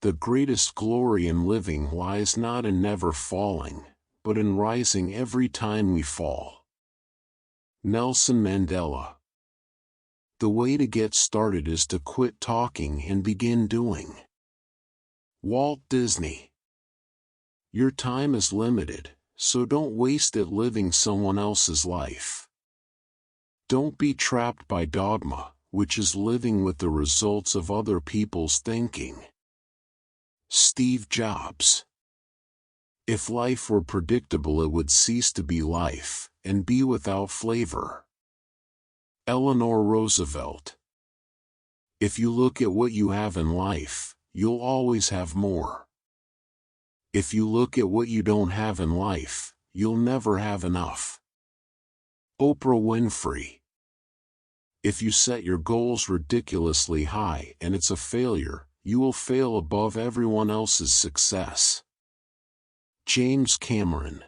The greatest glory in living lies not in never falling, but in rising every time we fall. Nelson Mandela. The way to get started is to quit talking and begin doing. Walt Disney. Your time is limited, so don't waste it living someone else's life. Don't be trapped by dogma, which is living with the results of other people's thinking. Steve Jobs. If life were predictable, it would cease to be life, and be without flavor. Eleanor Roosevelt. If you look at what you have in life, you'll always have more. If you look at what you don't have in life, you'll never have enough. Oprah Winfrey. If you set your goals ridiculously high and it's a failure, you will fail above everyone else's success. James Cameron.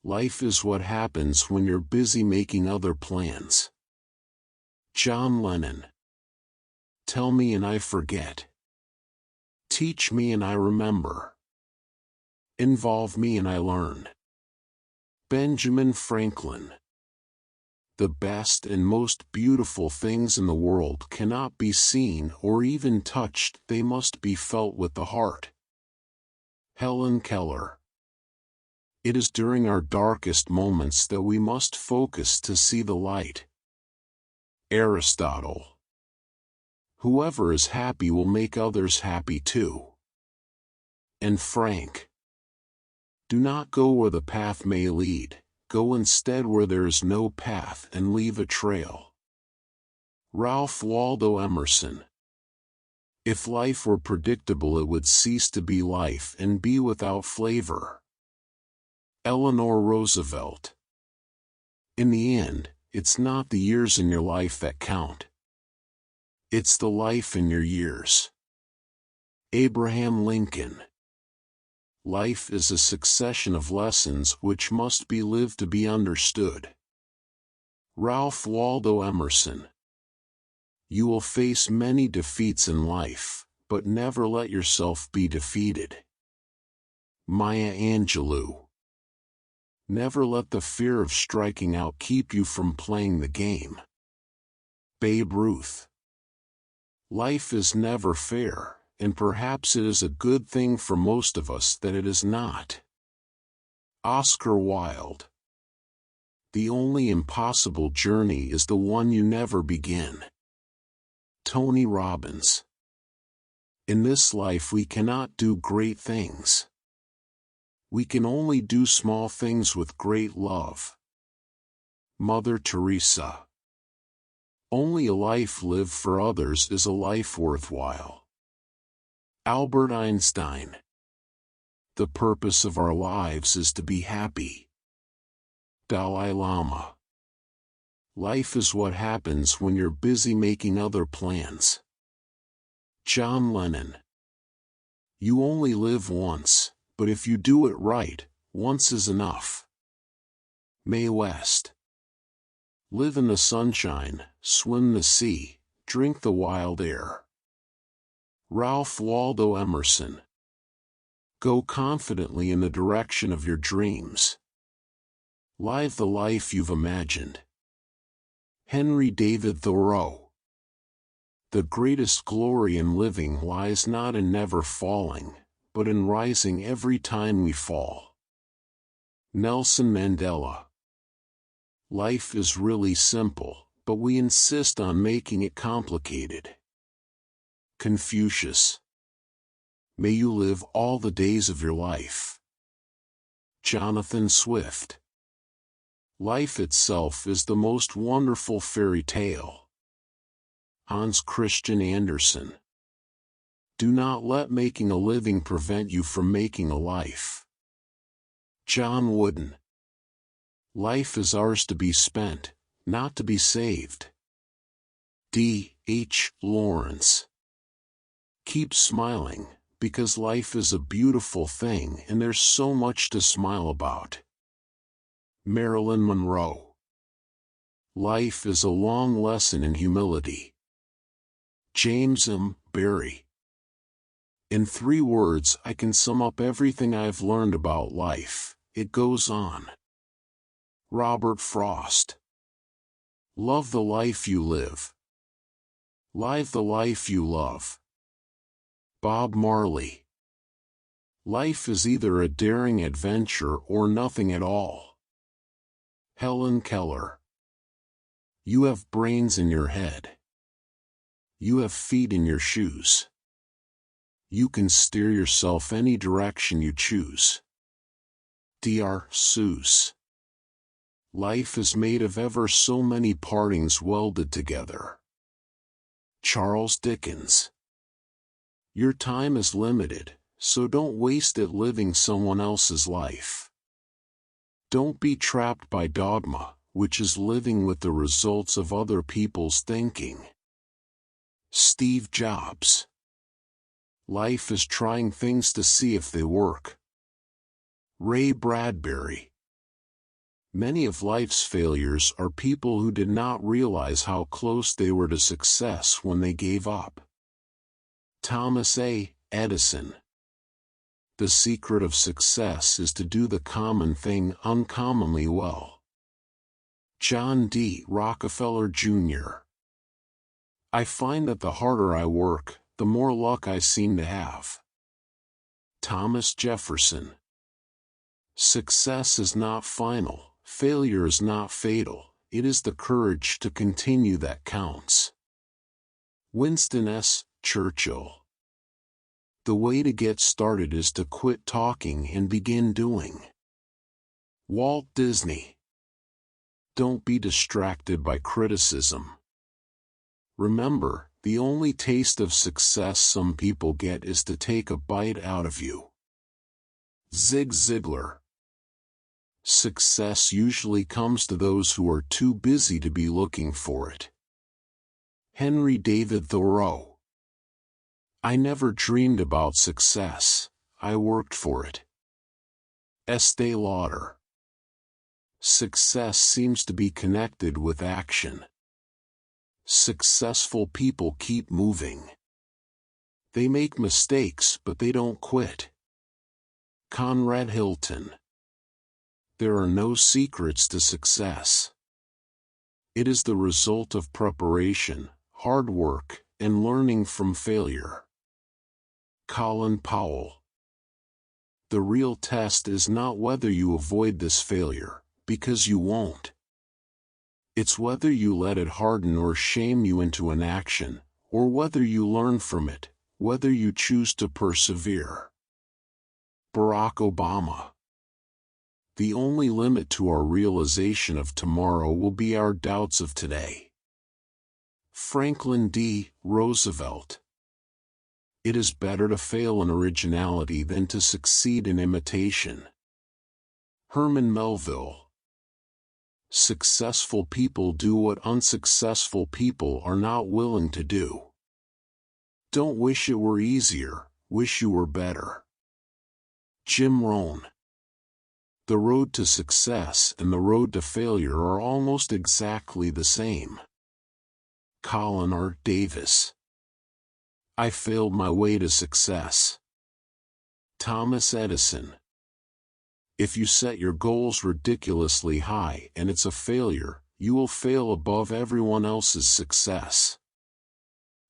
Life is what happens when you're busy making other plans. John Lennon. Tell me and I forget. Teach me and I remember. Involve me and I learn. Benjamin Franklin. The best and most beautiful things in the world cannot be seen or even touched, they must be felt with the heart. Helen Keller. It is during our darkest moments that we must focus to see the light. Aristotle. Whoever is happy will make others happy too. And Frank. Do not go where the path may lead, go instead where there is no path and leave a trail. Ralph Waldo Emerson. If life were predictable, it would cease to be life and be without flavor. Eleanor Roosevelt. In the end, it's not the years in your life that count. It's the life in your years. Abraham Lincoln. Life is a succession of lessons which must be lived to be understood. Ralph Waldo Emerson. You will face many defeats in life, but never let yourself be defeated. Maya Angelou. Never let the fear of striking out keep you from playing the game. Babe Ruth. Life is never fair, and perhaps it is a good thing for most of us that it is not. Oscar Wilde. The only impossible journey is the one you never begin. Tony Robbins. In this life we cannot do great things. We can only do small things with great love. Mother Teresa. Only a life lived for others is a life worthwhile. Albert Einstein. The purpose of our lives is to be happy. Dalai Lama. Life is what happens when you're busy making other plans. John Lennon. You only live once, but if you do it right, once is enough. Mae West. Live in the sunshine, swim the sea, drink the wild air. Ralph Waldo Emerson. Go confidently in the direction of your dreams. Live the life you've imagined. Henry David Thoreau. The greatest glory in living lies not in never falling, but in rising every time we fall. Nelson Mandela. Life is really simple, but we insist on making it complicated. Confucius. May you live all the days of your life. Jonathan Swift. Life itself is the most wonderful fairy tale. Hans Christian Andersen. Do not let making a living prevent you from making a life. John Wooden. Life is ours to be spent, not to be saved. D. H. Lawrence. Keep smiling, because life is a beautiful thing and there's so much to smile about. Marilyn Monroe. Life is a long lesson in humility. James M. Barrie. In 3 words, I can sum up everything I've learned about life. It goes on. Robert Frost. Love the life you live. Live the life you love. Bob Marley. Life is either a daring adventure or nothing at all. Helen Keller. You have brains in your head. You have feet in your shoes. You can steer yourself any direction you choose. Dr. Seuss. Life is made of ever so many partings welded together. Charles Dickens. Your time is limited, so don't waste it living someone else's life. Don't be trapped by dogma, which is living with the results of other people's thinking. Steve Jobs. Life is trying things to see if they work. Ray Bradbury. Many of life's failures are people who did not realize how close they were to success when they gave up. Thomas A. Edison. The secret of success is to do the common thing uncommonly well. John D. Rockefeller Jr. I find that the harder I work, the more luck I seem to have. Thomas Jefferson. Success is not final, failure is not fatal, it is the courage to continue that counts. Winston S. Churchill. The way to get started is to quit talking and begin doing. Walt Disney. Don't be distracted by criticism. Remember, the only taste of success some people get is to take a bite out of you. Zig Ziglar. Success usually comes to those who are too busy to be looking for it. Henry David Thoreau. I never dreamed about success, I worked for it. Estee Lauder. Success seems to be connected with action. Successful people keep moving. They make mistakes, but they don't quit. Conrad Hilton. There are no secrets to success. It is the result of preparation, hard work, and learning from failure. Colin Powell. The real test is not whether you avoid this failure, because you won't. It's whether you let it harden or shame you into an action, or whether you learn from it, whether you choose to persevere. Barack Obama. The only limit to our realization of tomorrow will be our doubts of today. Franklin D. Roosevelt. It is better to fail in originality than to succeed in imitation. Herman Melville. Successful people do what unsuccessful people are not willing to do. Don't wish it were easier, wish you were better. Jim Rohn. The road to success and the road to failure are almost exactly the same. Colin R. Davis. I failed my way to success. Thomas Edison. If you set your goals ridiculously high and it's a failure, you will fail above everyone else's success.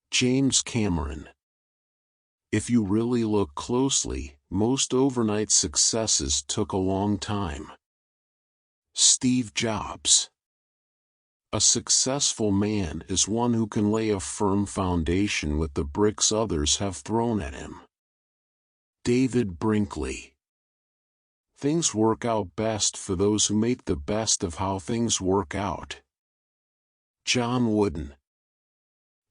James Cameron. If you really look closely, most overnight successes took a long time. Steve Jobs. A successful man is one who can lay a firm foundation with the bricks others have thrown at him. David Brinkley. Things work out best for those who make the best of how things work out. John Wooden.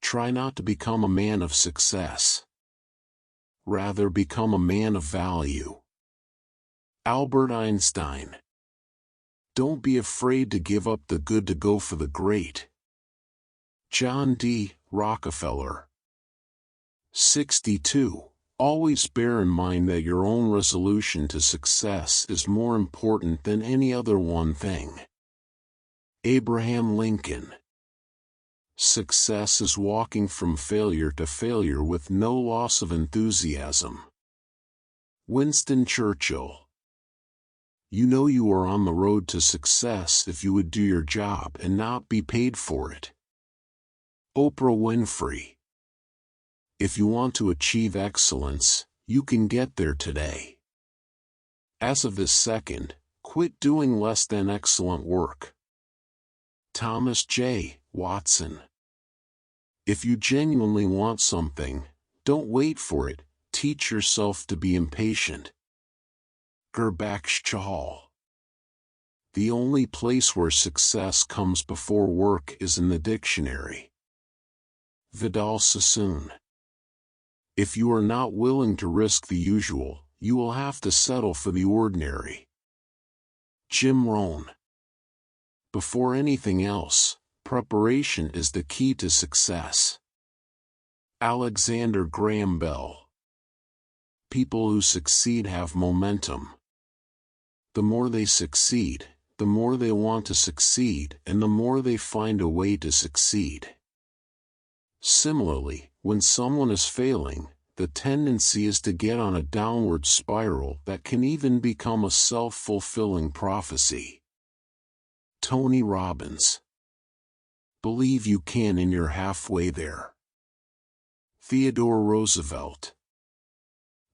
Try not to become a man of success. Rather become a man of value. Albert Einstein. Don't be afraid to give up the good to go for the great. John D. Rockefeller. 62. Always bear in mind that your own resolution to success is more important than any other one thing. Abraham Lincoln. Success is walking from failure to failure with no loss of enthusiasm. Winston Churchill. You know you are on the road to success if you would do your job and not be paid for it. Oprah Winfrey. If you want to achieve excellence, you can get there today. As of this second, quit doing less than excellent work. Thomas J. Watson. If you genuinely want something, don't wait for it, teach yourself to be impatient. Gurbaksh Chahal. The only place where success comes before work is in the dictionary. Vidal Sassoon. If you are not willing to risk the usual, you will have to settle for the ordinary. Jim Rohn. Before anything else, preparation is the key to success. Alexander Graham Bell. People who succeed have momentum. The more they succeed, the more they want to succeed, and the more they find a way to succeed. Similarly, when someone is failing, the tendency is to get on a downward spiral that can even become a self-fulfilling prophecy. Tony Robbins. Believe you can and you're halfway there. Theodore Roosevelt.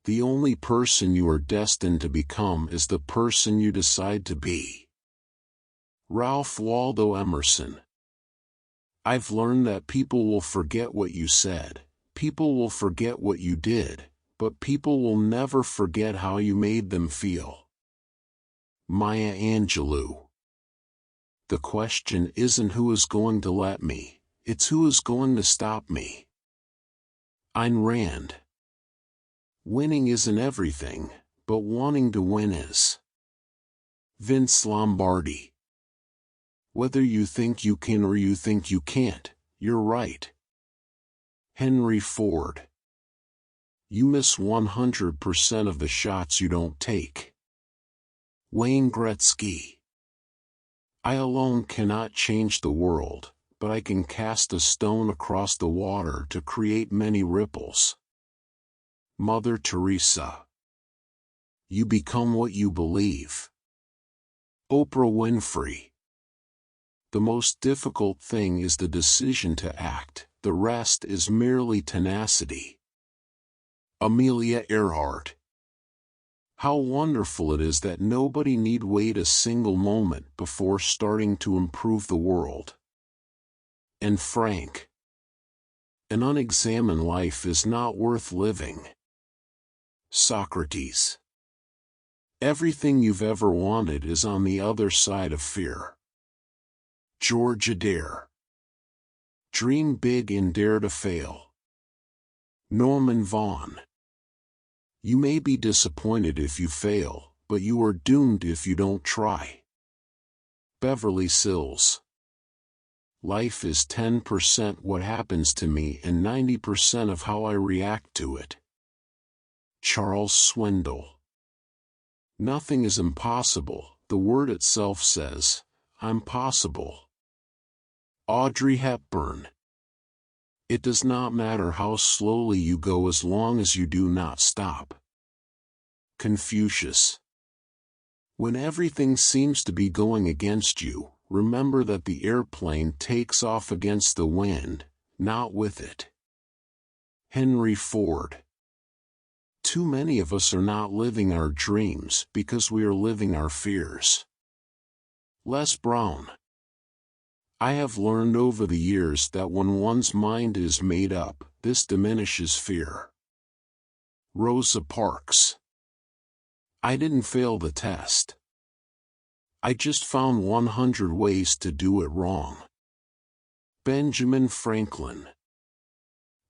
The only person you are destined to become is the person you decide to be. Ralph Waldo Emerson. I've learned that people will forget what you said, people will forget what you did, but people will never forget how you made them feel. Maya Angelou. The question isn't who is going to let me, it's who is going to stop me. Ayn Rand. Winning isn't everything, but wanting to win is. Vince Lombardi. Whether you think you can or you think you can't, you're right. Henry Ford. You miss 100% of the shots you don't take. Wayne Gretzky. I alone cannot change the world, but I can cast a stone across the water to create many ripples. Mother Teresa. You become what you believe. Oprah Winfrey. The most difficult thing is the decision to act, the rest is merely tenacity. Amelia Earhart. How wonderful it is that nobody need wait a single moment before starting to improve the world. Anne Frank. An unexamined life is not worth living. Socrates. Everything you've ever wanted is on the other side of fear. George Adair. Dream big and dare to fail. Norman Vaughan. You may be disappointed if you fail, but you are doomed if you don't try. Beverly Sills. Life is 10% what happens to me and 90% of how I react to it. Charles Swindoll. Nothing is impossible, the word itself says, I'm possible. Audrey Hepburn. It does not matter how slowly you go as long as you do not stop. Confucius. When everything seems to be going against you, remember that the airplane takes off against the wind, not with it. Henry Ford. Too many of us are not living our dreams because we are living our fears. Les Brown. I have learned over the years that when one's mind is made up, this diminishes fear. Rosa Parks. I didn't fail the test. I just found 100 ways to do it wrong. Benjamin Franklin.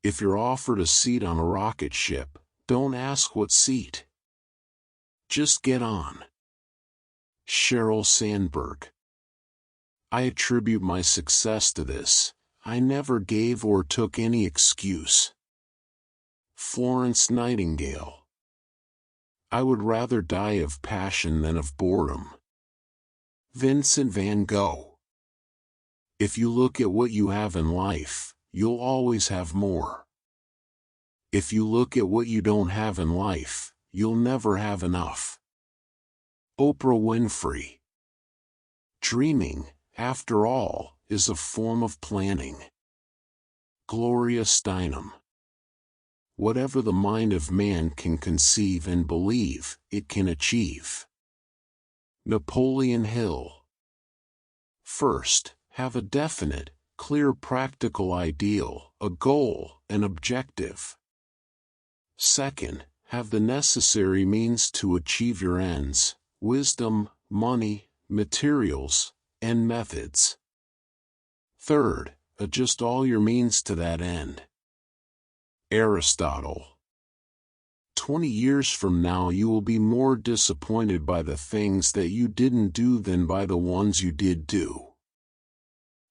If you're offered a seat on a rocket ship, don't ask what seat. Just get on. Sheryl Sandberg. I attribute my success to this. I never gave or took any excuse. Florence Nightingale. I would rather die of passion than of boredom. Vincent van Gogh. If you look at what you have in life, you'll always have more. If you look at what you don't have in life, you'll never have enough. Oprah Winfrey. Dreaming, after all, is a form of planning. Gloria Steinem. Whatever the mind of man can conceive and believe, it can achieve. Napoleon Hill. First, have a definite, clear practical ideal, a goal, an objective. Second, have the necessary means to achieve your ends, wisdom, money, materials, and methods. Third, adjust all your means to that end. Aristotle. 20 years from now you will be more disappointed by the things that you didn't do than by the ones you did do.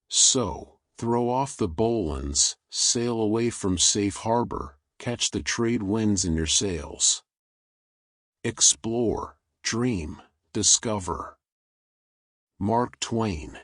So, throw off the bowlines, sail away from safe harbor, catch the trade winds in your sails. Explore, dream, discover. Mark Twain.